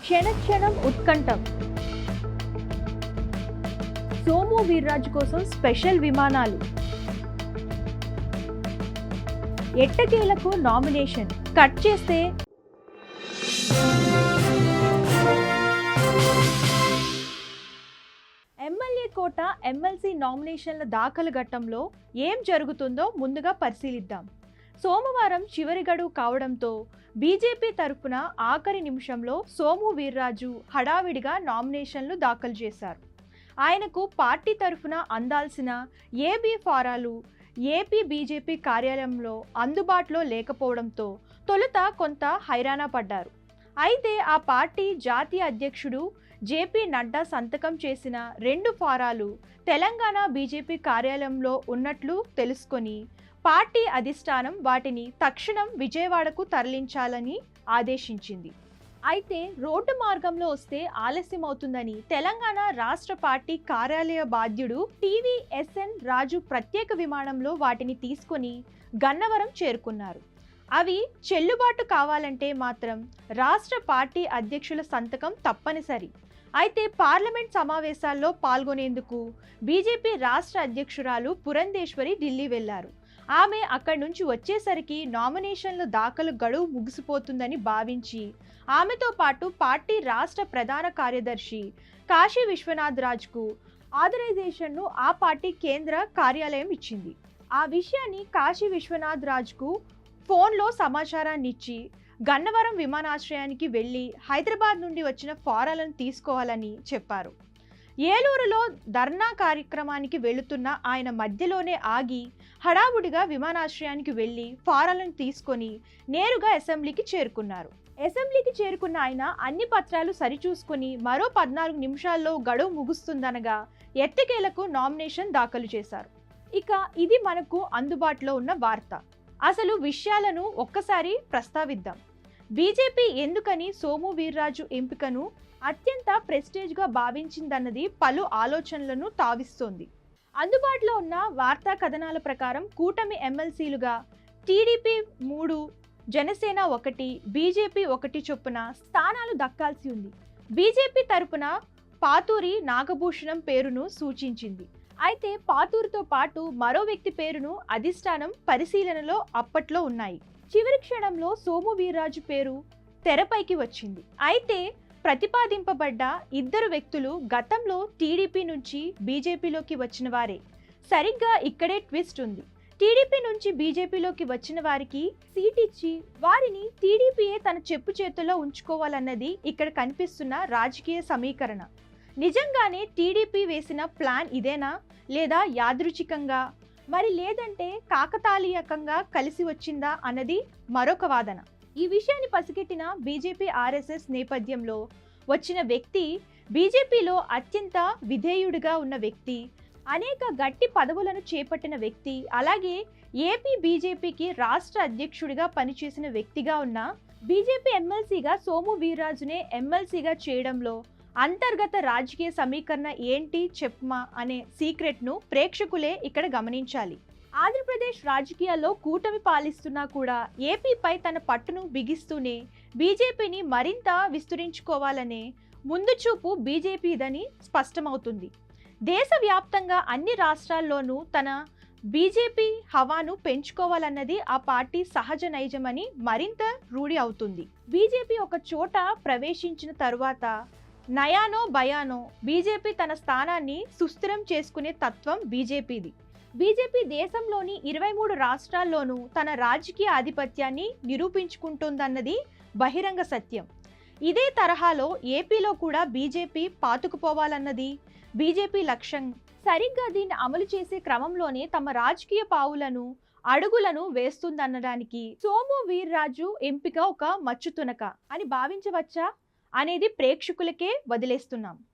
క్షణక్షణం ఉత్కంఠం. సోము వీర్రాజు కోసం స్పెషల్ విమానాలు. ఎట్టకేలకు నామినేషన్. కట్ చేస్తే ఎమ్మెల్యే కోట ఎమ్మెల్సీ నామినేషన్ల దాఖలు ఘట్టంలో ఏం జరుగుతుందో ముందుగా పరిశీలిద్దాం. సోమవారం చివరి గడువు కావడంతో బీజేపీ తరఫున ఆఖరి నిమిషంలో సోము వీర్రాజు హడావిడిగా నామినేషన్లు దాఖలు చేశారు. ఆయనకు పార్టీ తరఫున అందాల్సిన ఏబీ ఫారాలు ఏపీ బీజేపీ కార్యాలయంలో అందుబాటులో లేకపోవడంతో తొలుత కొంత హైరాణ పడ్డారు. అయితే ఆ పార్టీ జాతీయ అధ్యక్షుడు జేపీ నడ్డా సంతకం చేసిన 2 ఫారాలు తెలంగాణ బీజేపీ కార్యాలయంలో ఉన్నట్లు తెలుసుకొని పార్టీ అధిష్టానం వాటిని తక్షణం విజయవాడకు తరలించాలని ఆదేశించింది. అయితే రోడ్డు మార్గంలో వస్తే ఆలస్యం అవుతుందని తెలంగాణ రాష్ట్ర పార్టీ కార్యాలయ బాధ్యుడు టీవీఎస్ఎన్ రాజు ప్రత్యేక విమానంలో వాటిని తీసుకొని గన్నవరం చేరుకున్నారు. అవి చెల్లుబాటు కావాలంటే మాత్రం రాష్ట్ర పార్టీ అధ్యక్షుల సంతకం తప్పనిసరి. అయితే పార్లమెంట్ సమావేశాల్లో పాల్గొనేందుకు బీజేపీ రాష్ట్ర అధ్యక్షురాలు పురంధేశ్వరి ఢిల్లీ వెళ్లారు. ఆమె అక్కడి నుంచి వచ్చేసరికి నామినేషన్ల దాఖలు గడువు ముగిసిపోతుందని భావించి ఆమెతో పాటు పార్టీ రాష్ట్ర ప్రధాన కార్యదర్శి కాశీ విశ్వనాథ్ రాజ్కు ఆథరైజేషన్ను ఆ పార్టీ కేంద్ర కార్యాలయం ఇచ్చింది. ఆ విషయాన్ని కాశీ విశ్వనాథ్ రాజ్కు ఫోన్లో సమాచారాన్ని ఇచ్చి గన్నవరం విమానాశ్రయానికి వెళ్లి హైదరాబాద్ నుండి వచ్చిన ఫారాలను తీసుకోవాలని చెప్పారు. ఏలూరులో ధర్నా కార్యక్రమానికి వెళుతున్న ఆయన మధ్యలోనే ఆగి హడావుడిగా విమానాశ్రయానికి వెళ్లి ఫారాలను తీసుకొని నేరుగా అసెంబ్లీకి చేరుకున్నారు. అసెంబ్లీకి చేరుకున్న ఆయన అన్ని పత్రాలు సరిచూసుకుని మరో 14 నిమిషాల్లో గడువు ముగుస్తుందనగా ఎట్టకేలకు నామినేషన్ దాఖలు చేశారు. ఇక ఇది మనకు అందుబాటులో ఉన్న వార్త. అసలు విషయాలను ఒక్కసారి ప్రస్తావిద్దాం. బీజేపీ ఎందుకని సోము వీర్రాజు ఎంపికను అత్యంత ప్రెస్టేజ్గా భావించిందన్నది పలు ఆలోచనలను తావిస్తోంది. అందుబాటులో ఉన్న వార్తా కథనాల ప్రకారం కూటమి ఎమ్మెల్సీలుగా టీడీపీ 3, జనసేన 1, బీజేపీ 1 చొప్పున స్థానాలు దక్కాల్సి ఉంది. బీజేపీ తరపున పాతూరి నాగభూషణం పేరును సూచించింది. అయితే పాతూరుతో పాటు మరో వ్యక్తి పేరును అధిష్టానం పరిశీలనలో అప్పట్లో ఉన్నాయి. చివరి క్షణంలో సోము వీర్రాజు పేరు తెరపైకి వచ్చింది. అయితే ప్రతిపాదింపబడ్డ 2 వ్యక్తులు గతంలో టీడీపీ నుంచి బీజేపీలోకి వచ్చిన వారే. సరిగ్గా ఇక్కడే ట్విస్ట్ ఉంది. టీడీపీ నుంచి బీజేపీలోకి వచ్చిన వారికి సీట్ ఇచ్చి వారిని టీడీపీయే తన చెప్పు చేతుల్లో ఉంచుకోవాలన్నది ఇక్కడ కనిపిస్తున్న రాజకీయ సమీకరణ. నిజంగానే టీడీపీ వేసిన ప్లాన్ ఇదేనా, లేదా యాదృచ్ఛికంగా, మరి లేదంటే కాకతాళీయకంగా కలిసి వచ్చిందా అన్నది మరొక వాదన. ఈ విషయాన్ని పసిగట్టిన బీజేపీ ఆర్ఎస్ఎస్ నేపథ్యంలో వచ్చిన వ్యక్తి, బీజేపీలో అత్యంత విధేయుడిగా ఉన్న వ్యక్తి, అనేక గట్టి పదవులను చేపట్టిన వ్యక్తి, అలాగే ఏపీ బీజేపీకి రాష్ట్ర అధ్యక్షుడిగా పనిచేసిన వ్యక్తిగా ఉన్న బీజేపీ ఎమ్మెల్సీగా సోము వీర్రాజునే ఎమ్మెల్సీగా చేయడంలో అంతర్గత రాజకీయ సమీకరణ ఏంటి చెప్పమా అనే సీక్రెట్ను ప్రేక్షకులే ఇక్కడ గమనించాలి. ఆంధ్రప్రదేశ్ రాజకీయాల్లో కూటమి పాలిస్తున్నా కూడా ఏపీపై తన పట్టును బిగిస్తూనే బీజేపీని మరింత విస్తరించుకోవాలనే ముందు చూపు బీజేపీదని స్పష్టమవుతుంది. దేశవ్యాప్తంగా అన్ని రాష్ట్రాల్లోనూ తన బీజేపీ హవాను పెంచుకోవాలన్నది ఆ పార్టీ సహజ నైజమని మరింత రూఢి అవుతుంది. బీజేపీ ఒక చోట ప్రవేశించిన తరువాత నయానో భయానో బీజేపీ తన స్థానాన్ని సుస్థిరం చేసుకునే తత్వం బీజేపీది. బీజేపీ దేశంలోని 23 రాష్ట్రాల్లోనూ తన రాజకీయ ఆధిపత్యాన్ని నిరూపించుకుంటోందన్నది బహిరంగ సత్యం. ఇదే తరహాలో ఏపీలో కూడా బీజేపీ పాతుకుపోవాలన్నది బీజేపీ లక్ష్యం. సరిగ్గా దీన్ని అమలు చేసే క్రమంలోనే తమ రాజకీయ పావులను అడుగులను వేస్తుందనడానికి సోము వీర్రాజు ఎంపిక ఒక మచ్చుతునక అని భావించవచ్చా అనేది ప్రేక్షకులకే వదిలేస్తున్నాం.